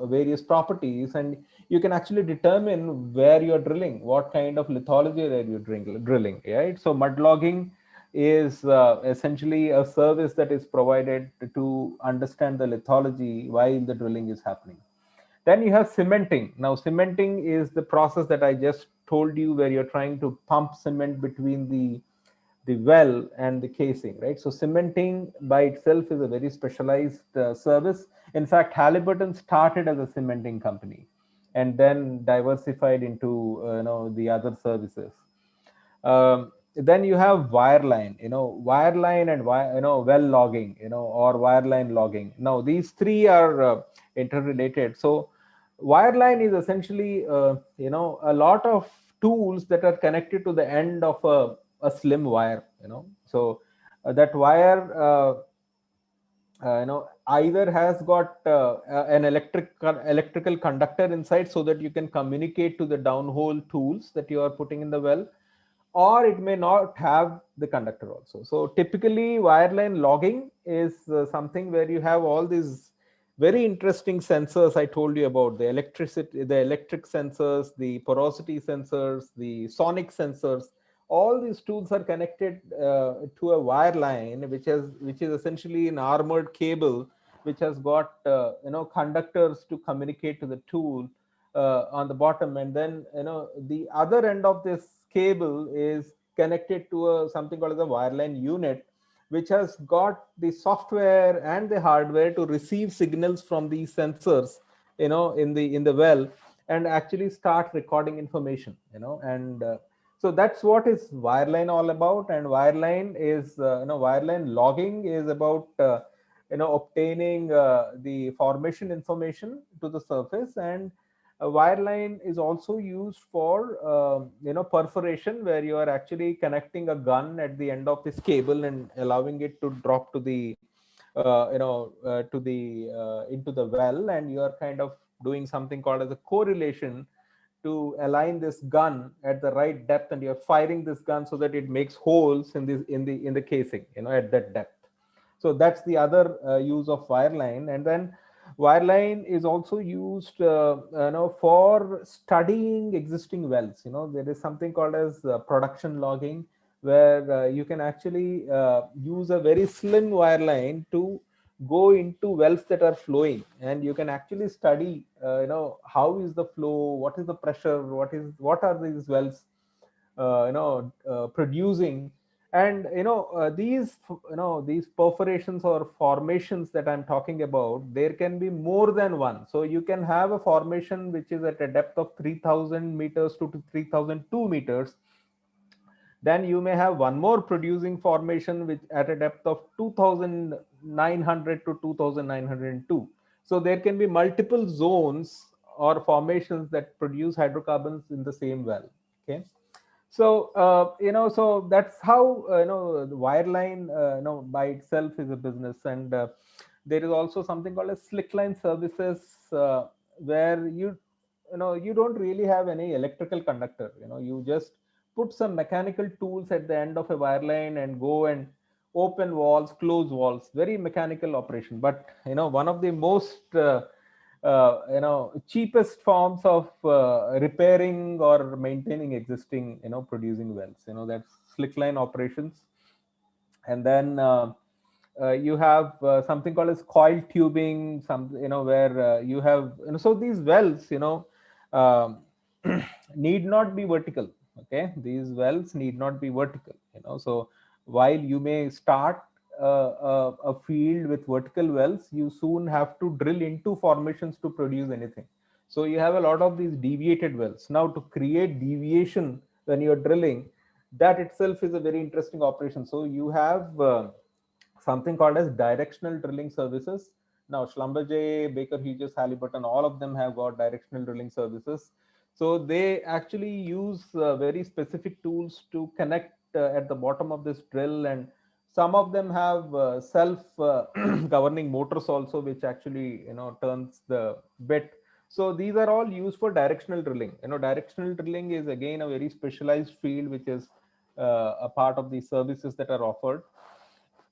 various properties, and you can actually determine where you're drilling, what kind of lithology are you drilling, right? So mud logging is essentially a service that is provided to understand the lithology while the drilling is happening. Then you have cementing. Now cementing is the process that I just told you, where you're trying to pump cement between the well and the casing, right? So cementing by itself is a very specialized service. In fact, Halliburton started as a cementing company and then diversified into the other services. Then you have wireline, wireline and well logging, or wireline logging. Now these three are interrelated. So wireline is essentially a lot of tools that are connected to the end of a slim wire. So that wire either has got an electrical conductor inside, so that you can communicate to the downhole tools that you are putting in the well, or it may not have the conductor also. So typically wireline logging is something where you have all these very interesting sensors I told you about: the electricity, the electric sensors, the porosity sensors, the sonic sensors. All these tools are connected to a wire line, which is essentially an armored cable, which has got conductors to communicate to the tool on the bottom, and then the other end of this cable is connected to something called as a wireline unit, which has got the software and the hardware to receive signals from these sensors in the well, and actually start recording information, and so that's what is wireline all about. And wireline is wireline logging is about obtaining the formation information to the surface. And a wireline is also used for perforation, where you are actually connecting a gun at the end of this cable and allowing it to drop to the into the well, and you are kind of doing something called as a correlation to align this gun at the right depth, and you're firing this gun so that it makes holes in the casing, at that depth. So that's the other use of wireline. And then wireline is also used for studying existing wells. There is something called as production logging, where you can actually use a very slim wireline to go into wells that are flowing, and you can actually study how is the flow, what is the pressure, what are these wells producing. And these perforations or formations that I'm talking about, there can be more than one. So you can have a formation which is at a depth of 3000 meters to 3002 meters, Then you may have one more producing formation which at a depth of 2900 to 2902. So there can be multiple zones or formations that produce hydrocarbons in the same well. Okay. So so that's how the wireline by itself is a business. And there is also something called as slickline services, where you don't really have any electrical conductor. You just put some mechanical tools at the end of a wireline and go and open walls, close walls, very mechanical operation. But one of the most cheapest forms of repairing or maintaining existing producing wells. That's slickline operations. And then you have something called as coil tubing, some where you have so these wells um, need not be vertical. Okay, these wells need not be vertical. So while you may start a field with vertical wells, you soon have to drill into formations to produce anything. So you have a lot of these deviated wells. Now to create deviation when you're drilling, that itself is a very interesting operation. So you have something called as directional drilling services. Now, Schlumberger, Baker Hughes, Halliburton, all of them have got directional drilling services. So they actually use very specific tools to connect at the bottom of this drill, and some of them have self governing motors also, which actually turns the bit. So these are all used for directional drilling. Directional drilling is again a very specialized field, which is a part of the services that are offered.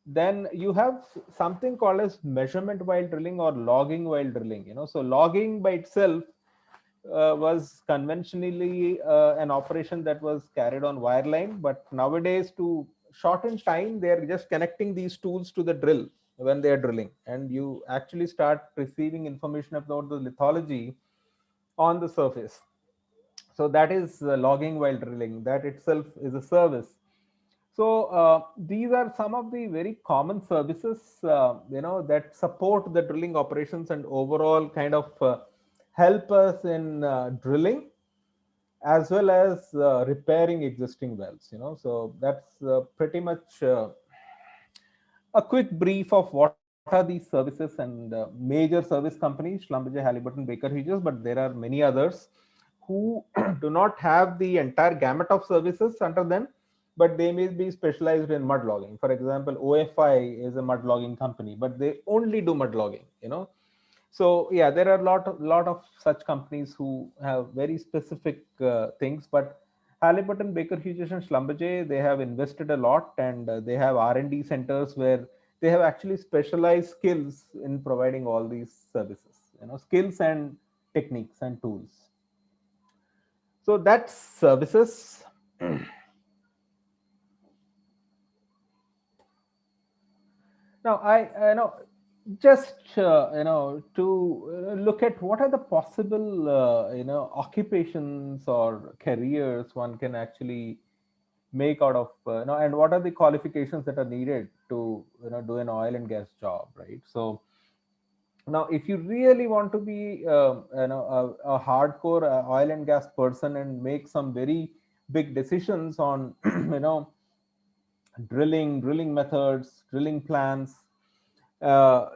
Then you have something called as measurement while drilling or logging while drilling. So logging by itself was conventionally an operation that was carried on wireline, but nowadays to shorten time they are just connecting these tools to the drill when they are drilling, and you actually start receiving information about the lithology on the surface. So that is logging while drilling. That itself is a service. So these are some of the very common services that support the drilling operations and overall kind of help us in drilling as well as repairing existing wells. So that's pretty much a quick brief of what are these services. And major service companies, Schlumberger, Halliburton, Baker Hughes, but there are many others who do not have the entire gamut of services under them, but they may be specialized in mud logging. For example, OFI is a mud logging company, but they only do mud logging. So yeah, there are lot of such companies who have very specific things. But Halliburton, Baker Hughes, and Schlumberger, they have invested a lot, and they have R&D centers where they have actually specialized skills in providing all these services. Skills and techniques and tools. So that's services. Now, I know just to look at what are the possible occupations or careers one can actually make out of and what are the qualifications that are needed to do an oil and gas job, right? So now, if you really want to be a hardcore oil and gas person and make some very big decisions on drilling methods, drilling plans,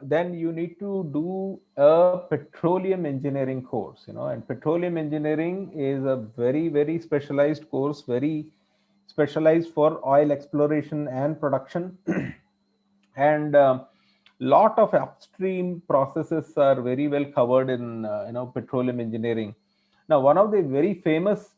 then you need to do a petroleum engineering course. And petroleum engineering is a very specialized course, very specialized for oil exploration and production. And lot of upstream processes are very well covered in petroleum engineering. Now, one of the very famous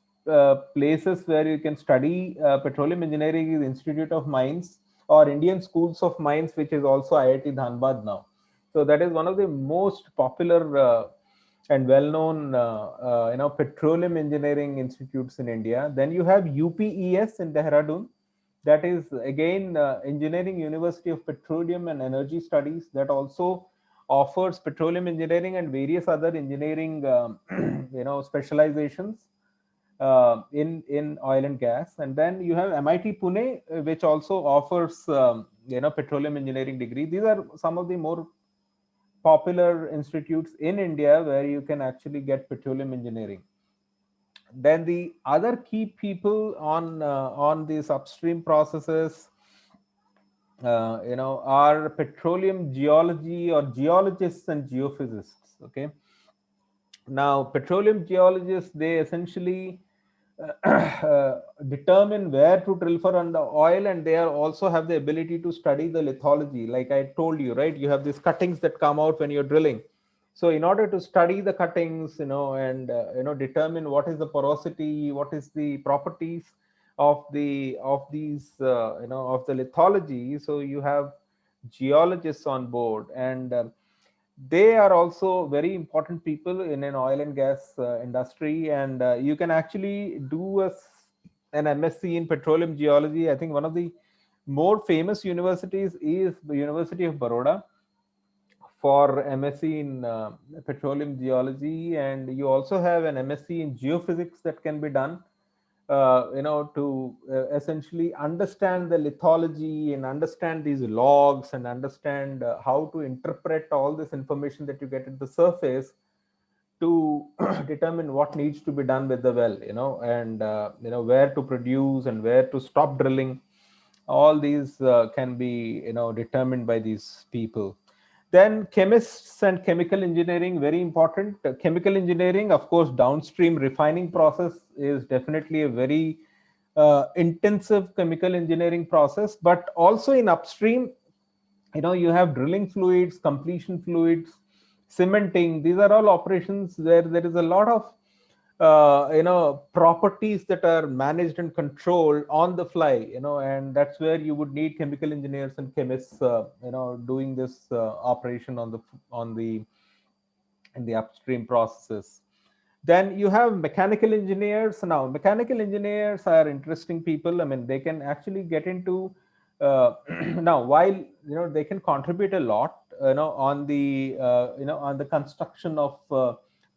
places where you can study petroleum engineering is Institute of Mines or Indian Schools of Mines, which is also IIT Dhanbad now. So that is one of the most popular and well-known petroleum engineering institutes in India. Then you have UPES in Dehradun, that is again Engineering University of Petroleum and Energy Studies, that also offers petroleum engineering and various other engineering specializations in oil and gas. And then you have MIT Pune, which also offers petroleum engineering degree. These are some of the more popular institutes in India where you can actually get petroleum engineering. Then the other key people on these upstream processes, are petroleum geology or geologists and geophysicists. Okay, now petroleum geologists, they essentially determine where to drill for on the oil, and they are also have the ability to study the lithology. Like I told you, right, you have these cuttings that come out when you're drilling. So in order to study the cuttings, and determine what is the porosity, what is the properties of these of the lithology, so you have geologists on board, and they are also very important people in an oil and gas industry. And you can actually do an MSc in petroleum geology. I think one of the more famous universities is the University of Baroda for MSc in petroleum geology, and you also have an MSc in geophysics that can be done, to essentially understand the lithology and understand these logs and understand how to interpret all this information that you get at the surface to determine what needs to be done with the well, and where to produce and where to stop drilling. All these can be determined by these people. Then chemists and chemical engineering, very important. Chemical engineering, of course, downstream refining process is definitely a very intensive chemical engineering process. But also in upstream, you have drilling fluids, completion fluids, cementing. These are all operations where there is a lot of properties that are managed and controlled on the fly, and that's where you would need chemical engineers and chemists doing this operation on the in the upstream processes. Then you have mechanical engineers. Now mechanical engineers are interesting people. I mean, they can actually get into now, while they can contribute a lot on the construction of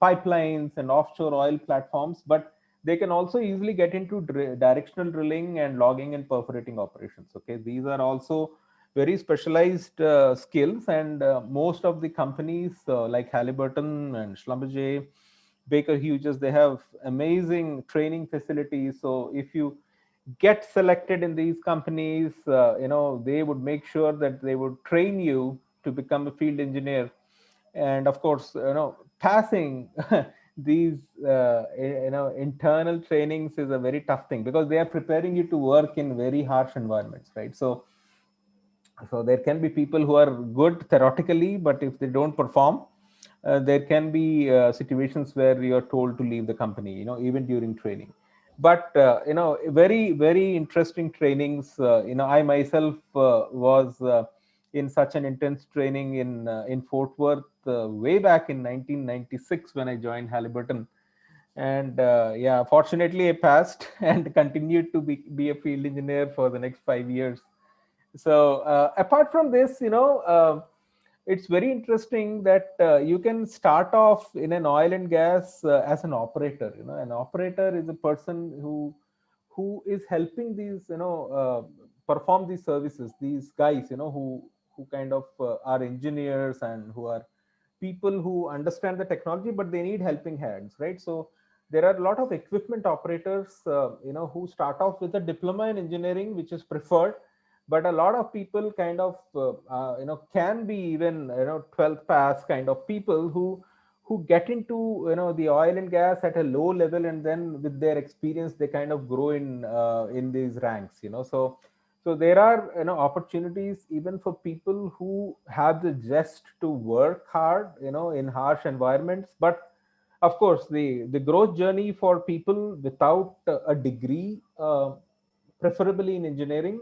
pipelines and offshore oil platforms, but they can also easily get into directional drilling and logging and perforating operations. Okay, these are also very specialized skills, and most of the companies like Halliburton and Schlumberger, Baker Hughes, they have amazing training facilities. So if you get selected in these companies, they would make sure that they would train you to become a field engineer. And of course, passing these internal trainings is a very tough thing, because they are preparing you to work in very harsh environments, right? So there can be people who are good theoretically, but if they don't perform, there can be situations where you are told to leave the company, even during training. But very very interesting trainings. I myself was in such an intense training in Fort Worth way back in 1996 when I joined Halliburton. And yeah, fortunately I passed and continued to be a field engineer for the next 5 years. So apart from this, it's very interesting that you can start off in an oil and gas as an operator. An operator is a person who is helping these, perform these services. These guys, who kind of are engineers and who are people who understand the technology, but they need helping hands, right? So there are a lot of equipment operators, who start off with a diploma in engineering, which is preferred. But a lot of people kind of can be even 12th pass kind of people who get into the oil and gas at a low level, and then with their experience they kind of grow in these ranks. So there are opportunities even for people who have the zest to work hard in harsh environments. But of course, the growth journey for people without a degree, preferably in engineering,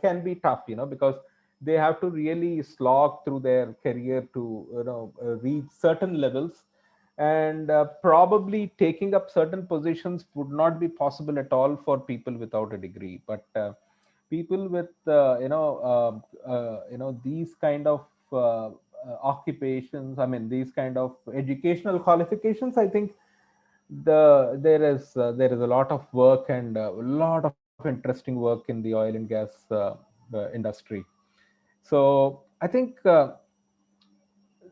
can be tough, because they have to really slog through their career to reach certain levels. And probably taking up certain positions would not be possible at all for people without a degree. But people with these kind of occupations, I mean these kind of educational qualifications, I think there is a lot of work and a lot of interesting work in the oil and gas industry. So I think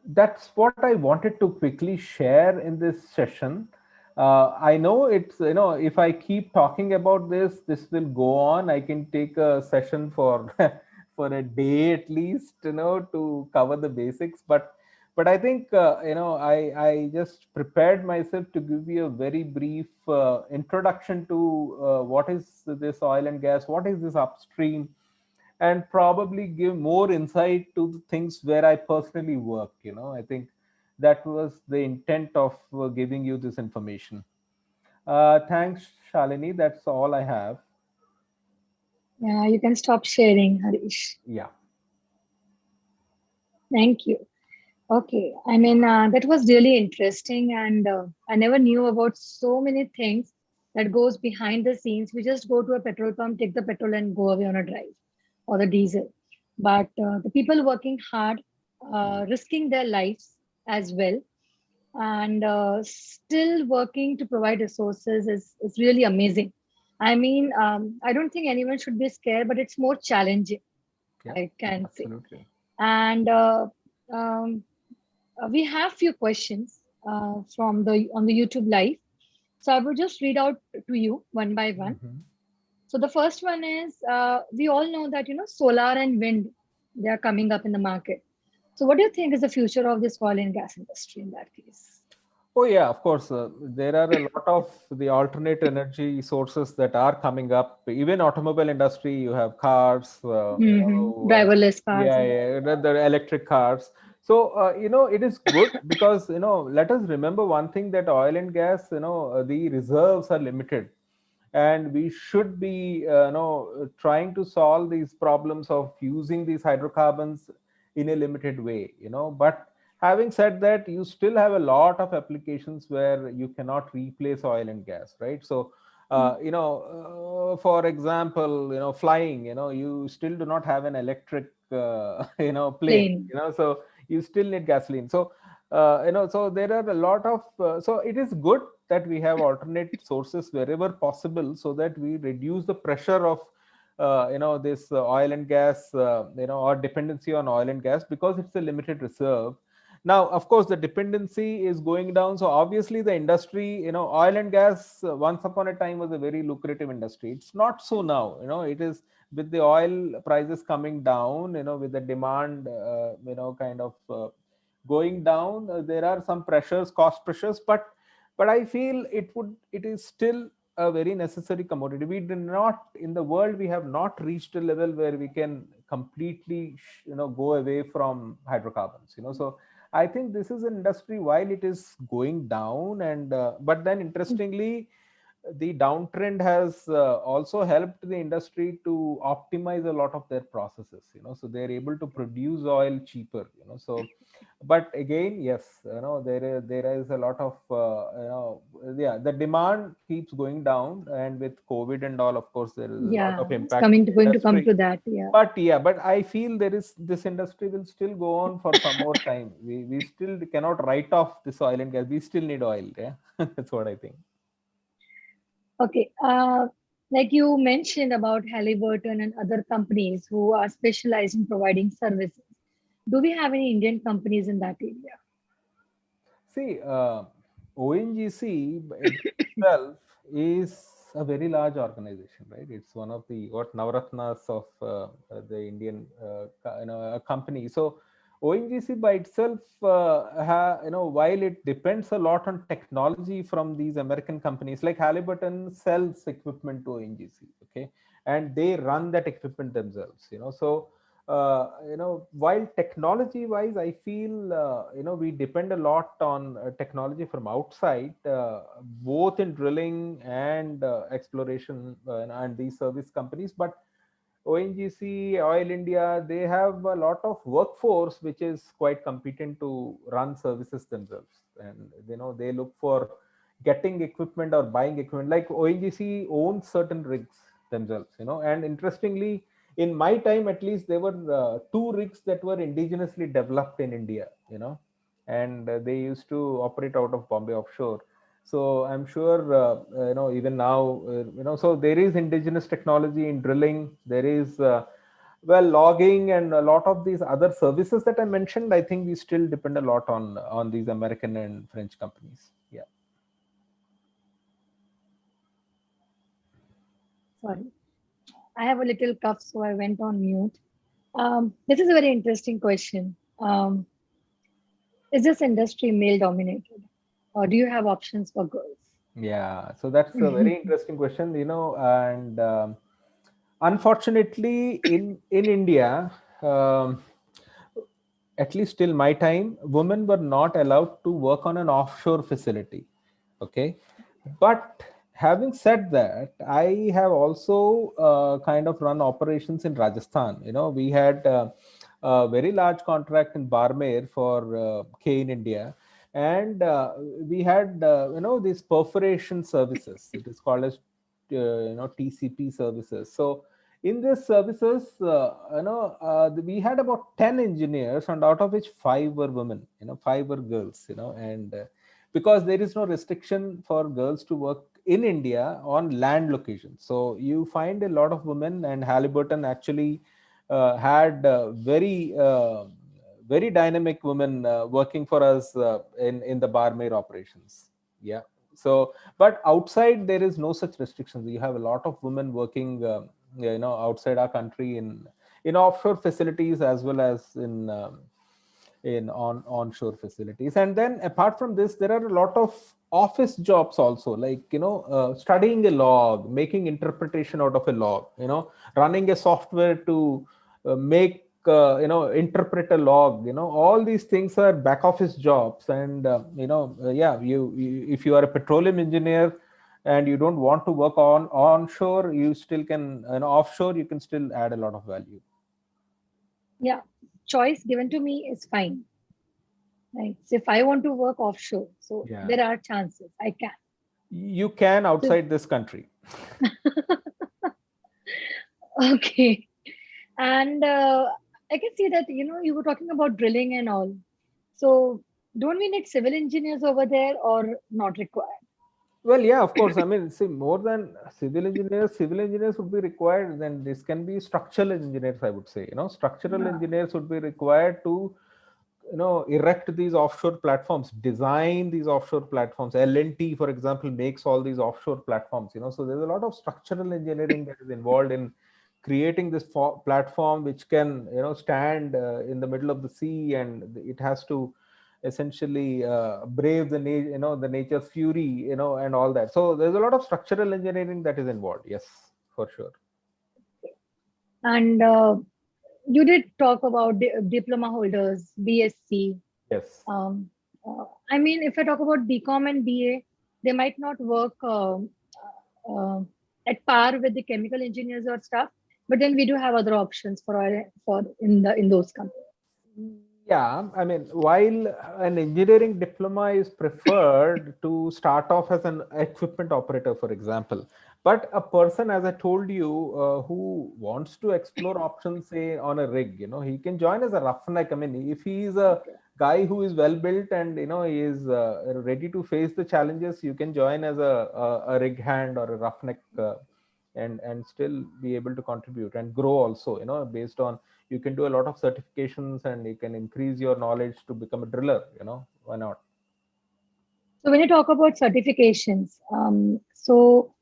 that's what I wanted to quickly share in this session. I know it's, if I keep talking about this, this will go on. I can take a session for for a day at least, to cover the basics. But I think, I just prepared myself to give you a very brief introduction to what is this oil and gas, what is this upstream, and probably give more insight to the things where I personally work. I think that was the intent of giving you this information. Thanks, Shalini. That's all I have. Yeah, you can stop sharing, Harish. Yeah. Thank you. Okay, I mean, that was really interesting, and I never knew about so many things that goes behind the scenes. We just go to a petrol pump, take the petrol, and go away on a drive or the diesel. But the people working hard, risking their lives as well, and still working to provide resources is really amazing. I mean, I don't think anyone should be scared, but it's more challenging, Yeah, I can say. absolutely. And um, we have few questions from the on the YouTube live. So I will just read out to you one by one. Mhm. So the first one is we all know that solar and wind, they are coming up in the market. So what do you think is the future of this oil and gas industry in that case? Oh yeah, of course. There are a lot of the alternate energy sources that are coming up. Even automobile industry, you have cars, Driverless cars yeah, and all. yeah, Yeah. the electric cars. So it is good because let us remember one thing, that oil and gas, the reserves are limited, and we should be trying to solve these problems of using these hydrocarbons in a limited way. But having said that, you still have a lot of applications where you cannot replace oil and gas, right? So for example, flying, you still do not have an electric plane, Plane. so you still need gasoline. So so there are a lot of so it is good that we have alternate sources wherever possible, so that we reduce the pressure of this oil and gas, or dependency on oil and gas, because it's a limited reserve. Now, of course, the dependency is going down. So obviously the industry, oil and gas, once upon a time was a very lucrative industry. It's not so now. It is, with the oil prices coming down, with the demand kind of going down, there are some pressures, cost pressures. But I feel it is still a very necessary commodity. We do not, in the world, we have not reached a level where we can completely go away from hydrocarbons. So I think this is an industry, while it is going down, and but then interestingly, the downtrend has also helped the industry to optimize a lot of their processes. So they're able to produce oil cheaper. So, but again, yes, there is a lot of yeah, the demand keeps going down, and with COVID and all, of course, there is a lot Yeah, of it's impact on the going to come industry. to that. Yeah. But yeah, but I feel there is, this industry will still go on for some more time. We still cannot write off this oil and gas. We still need oil. Yeah. That's what I think. Okay. Like you mentioned about Halliburton and other companies who are specialized in providing services. Do we have any Indian companies in that area? See, ONGC itself is a very large organization, right? It's one of the what Navaratnas of the Indian company. So ONGC by itself, while it depends a lot on technology from these American companies, like Halliburton sells equipment to ONGC, okay, and they run that equipment themselves. So while technology wise, I feel we depend a lot on technology from outside, both in drilling and exploration, and these service companies. But ONGC, Oil India, they have a lot of workforce which is quite competent to run services themselves, and they look for getting equipment or buying equipment. Like ONGC owns certain rigs themselves, and interestingly, in my time at least, there were two rigs that were indigenously developed in India, and they used to operate out of Bombay offshore. So I'm sure even now, so there is indigenous technology in drilling. There is well, logging and a lot of these other services that I mentioned. I think we still depend a lot on these American and French companies. Yeah. Sorry, I have a little cough, so I went on mute. This is a very interesting question. Is this industry male dominated, or do you have options for girls? Yeah, so that's a very interesting question, and unfortunately, in India, um, at least till my time, women were not allowed to work on an offshore facility. Okay, but having said that, I have also kind of run operations in Rajasthan. We had a very large contract in Barmer for K in India, and we had these perforation services. It is called as TCP services. So in these services, we had about 10 engineers, and out of which five were women, five were girls, and because there is no restriction for girls to work in India on land locations. So you find a lot of women, and Halliburton actually had very dynamic women working for us in the Barmer operations. Yeah. So, but outside there is no such restrictions. You have a lot of women working, outside our country in offshore facilities as well as in onshore facilities. And then apart from this, there are a lot of office jobs also, like studying a log, making interpretation out of a log, running a software to make interpret a log. All these things are back office jobs. And yeah, you if you are a petroleum engineer and you don't want to work on onshore, you still can, offshore, you can still add a lot of value. Yeah, choice given to me is fine. Right. So if I want to work offshore, so Yeah, there are chances I can. you can So, outside this country. okay. And I can see that, you were talking about drilling and all. So don't we need civil engineers over there or not required? Well, yeah, of course. I mean, see, more than civil engineers would be required. Then this can be structural engineers, I would say. Structural Yeah. engineers would be required to, erect these offshore platforms, design these offshore platforms. L&T, for example, makes all these offshore platforms. So there's a lot of structural engineering that is involved in creating this platform, which can, stand in the middle of the sea, and it has to essentially brave the nature's fury, and all that. So there's a lot of structural engineering that is involved. Yes, for sure. And you did talk about diploma holders, BSc. Yes. Um, I mean, if I talk about BCom and BA, they might not work uh, at par with the chemical engineers or stuff, but then we do have other options for in those companies. Yeah, I mean, while an engineering diploma is preferred to start off as an equipment operator, for example, but a person, as I told you, who wants to explore options, say on a rig, he can join as a roughneck. I mean, if he is a Okay. guy who is well built and he is ready to face the challenges, you can join as a rig hand or a roughneck, and still be able to contribute and grow also. Based on, you can do a lot of certifications and you can increase your knowledge to become a driller. Why not? So when you talk about certifications, so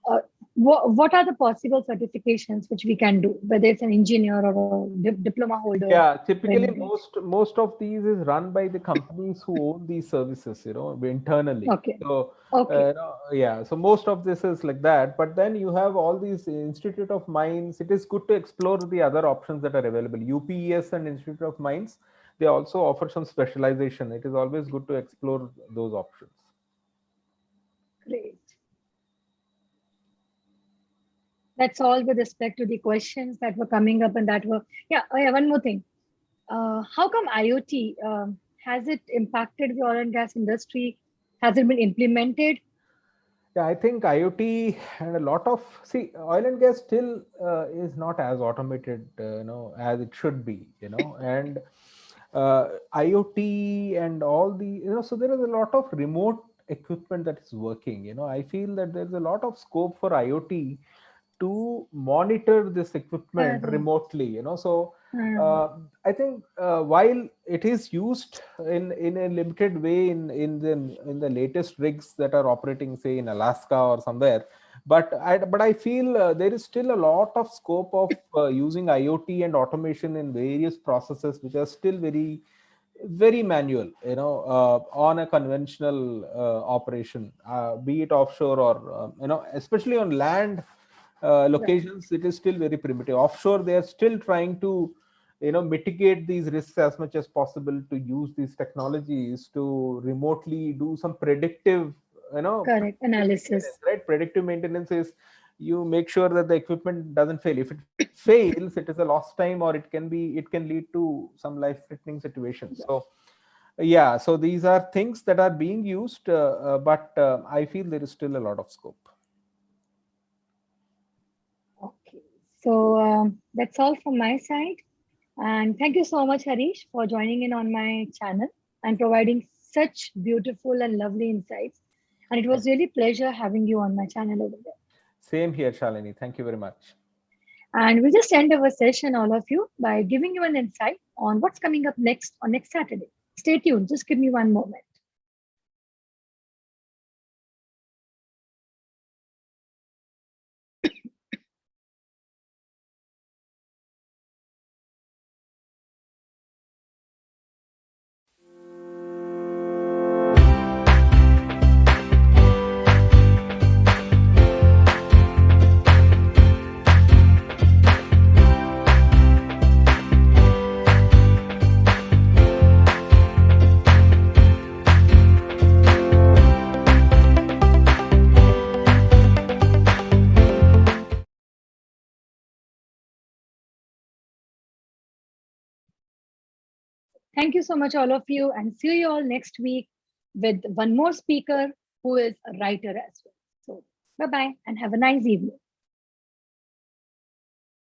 uh, what are the possible certifications which we can do, whether it's an engineer or a diploma holder Yeah, or typically anything? most of these is run by the companies who own these services, internally. Okay. So Okay. yeah, so most of this is like that. But then you have all these Institute of Mines. It is good to explore the other options that are available. UPES and Institute of Mines, they also offer some specialization. It is always good to explore those options. Great. That's all with respect to the questions that were coming up and that were, yeah, oh yeah, one more thing. How come IoT, has it impacted the oil and gas industry? Has it been implemented? Yeah, I think IoT and a lot of, see, oil and gas still is not as automated, as it should be, and IoT and all the, so there is a lot of remote equipment that is working. I feel that there's a lot of scope for IoT to monitor this equipment Correct. remotely. So Hmm. I think while it is used in a limited way in the latest rigs that are operating, say in Alaska or somewhere, But I feel there is still a lot of scope of using IoT and automation in various processes which are still very manual, on a conventional operation, be it offshore or especially on land Right. locations. It is still very primitive. Offshore, they are still trying to mitigate these risks as much as possible, to use these technologies to remotely do some predictive, Correct. maintenance, Analysis. right? Predictive maintenance is, you make sure that the equipment doesn't fail. If it fails, it is a lost time, or it can lead to some life threatening situations. So yeah, so these are things that are being used, but I feel there is still a lot of scope. Okay. So that's all from my side. And thank you so much, Harish, for joining in on my channel and providing such beautiful and lovely insights. And it was really pleasure having you on my channel over there. Same here, Shalini. Thank you very much. And we'll just end our session, all of you, by giving you an insight on what's coming up next on next Saturday. Stay tuned. Just give me one moment. Thank you so much, all of you, and see you all next week with one more speaker who is a writer as well. So, bye bye and have a nice evening.